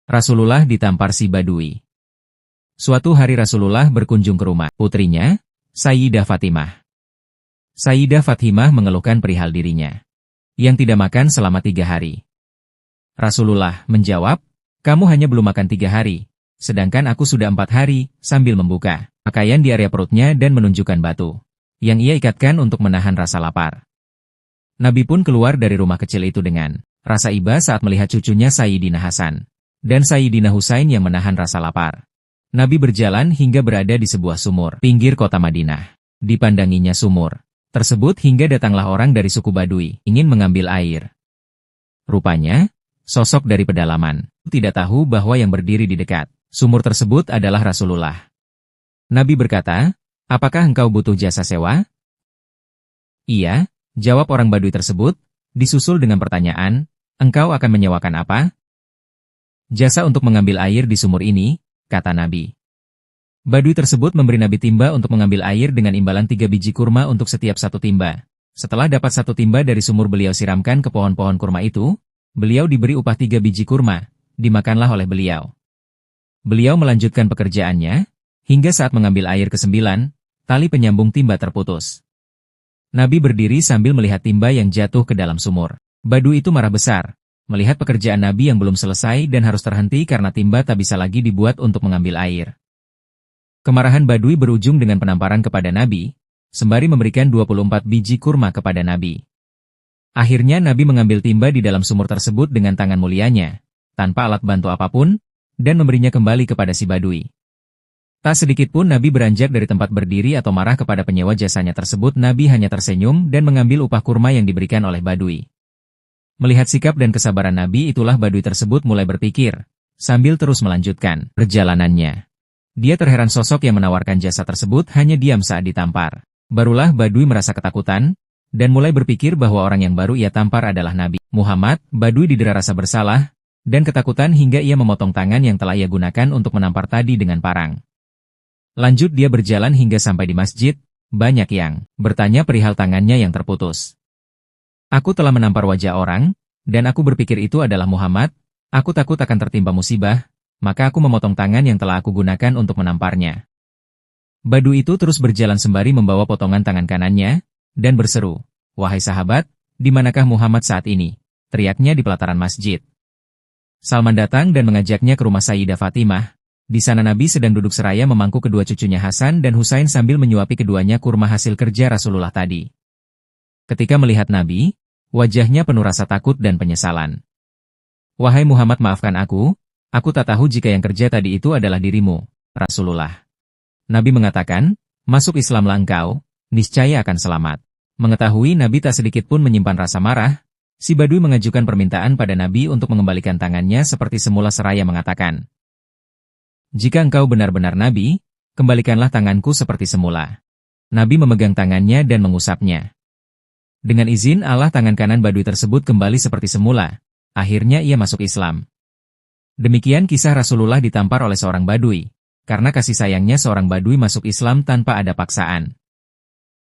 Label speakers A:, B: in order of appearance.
A: Rasulullah ditampar si Badui. Suatu hari Rasulullah berkunjung ke rumah putrinya, Sayyidah Fatimah. Sayyidah Fatimah mengeluhkan perihal dirinya yang tidak makan selama 3 hari. Rasulullah menjawab, "Kamu hanya belum makan 3 hari, sedangkan aku sudah 4 hari," sambil membuka pakaian di area perutnya dan menunjukkan batu yang ia ikatkan untuk menahan rasa lapar. Nabi pun keluar dari rumah kecil itu dengan rasa iba saat melihat cucunya Sayyidina Hasan dan Sayyidina Husain yang menahan rasa lapar. Nabi berjalan hingga berada di sebuah sumur pinggir kota Madinah. Dipandanginya sumur tersebut hingga datanglah orang dari suku Badui ingin mengambil air. Rupanya, sosok dari pedalaman tidak tahu bahwa yang berdiri di dekat sumur tersebut adalah Rasulullah. Nabi berkata, "Apakah engkau butuh jasa sewa?" "Iya," jawab orang Badui tersebut, disusul dengan pertanyaan, "Engkau akan menyewakan apa?" "Jasa untuk mengambil air di sumur ini," kata Nabi. Badui tersebut memberi Nabi timba untuk mengambil air dengan imbalan 3 biji kurma untuk setiap 1 timba. Setelah dapat 1 timba dari sumur beliau siramkan ke pohon-pohon kurma itu, beliau diberi upah 3 biji kurma, dimakanlah oleh beliau. Beliau melanjutkan pekerjaannya, hingga saat mengambil air ke-9, tali penyambung timba terputus. Nabi berdiri sambil melihat timba yang jatuh ke dalam sumur. Badui itu marah besar melihat pekerjaan Nabi yang belum selesai dan harus terhenti karena timba tak bisa lagi dibuat untuk mengambil air. Kemarahan Badui berujung dengan penamparan kepada Nabi, sembari memberikan 24 biji kurma kepada Nabi. Akhirnya Nabi mengambil timba di dalam sumur tersebut dengan tangan mulianya, tanpa alat bantu apapun, dan memberinya kembali kepada si Badui. Tak sedikit pun Nabi beranjak dari tempat berdiri atau marah kepada penyewa jasanya tersebut. Nabi hanya tersenyum dan mengambil upah kurma yang diberikan oleh Badui. Melihat sikap dan kesabaran Nabi itulah Badui tersebut mulai berpikir, sambil terus melanjutkan perjalanannya. Dia terheran sosok yang menawarkan jasa tersebut hanya diam saat ditampar. Barulah Badui merasa ketakutan, dan mulai berpikir bahwa orang yang baru ia tampar adalah Nabi Muhammad. Badui didera rasa bersalah, dan ketakutan hingga ia memotong tangan yang telah ia gunakan untuk menampar tadi dengan parang. Lanjut dia berjalan hingga sampai di masjid, banyak yang bertanya perihal tangannya yang terputus. "Aku telah menampar wajah orang, dan aku berpikir itu adalah Muhammad, aku takut akan tertimpa musibah, maka aku memotong tangan yang telah aku gunakan untuk menamparnya." Badui itu terus berjalan sembari membawa potongan tangan kanannya, dan berseru, "Wahai sahabat, di manakah Muhammad saat ini?" teriaknya di pelataran masjid. Salman datang dan mengajaknya ke rumah Sayyidah Fatimah. Di sana Nabi sedang duduk seraya memangku kedua cucunya Hasan dan Husain sambil menyuapi keduanya kurma hasil kerja Rasulullah tadi. Ketika melihat Nabi, wajahnya penuh rasa takut dan penyesalan. "Wahai Muhammad, maafkan aku tak tahu jika yang kerja tadi itu adalah dirimu, Rasulullah." Nabi mengatakan, "Masuk Islamlah engkau, niscaya akan selamat." Mengetahui Nabi tak sedikit pun menyimpan rasa marah, si Badui mengajukan permintaan pada Nabi untuk mengembalikan tangannya seperti semula seraya mengatakan, "Jika engkau benar-benar Nabi, kembalikanlah tanganku seperti semula." Nabi memegang tangannya dan mengusapnya. Dengan izin Allah tangan kanan Badui tersebut kembali seperti semula. Akhirnya ia masuk Islam. Demikian kisah Rasulullah ditampar oleh seorang Badui, karena kasih sayangnya seorang Badui masuk Islam tanpa ada paksaan.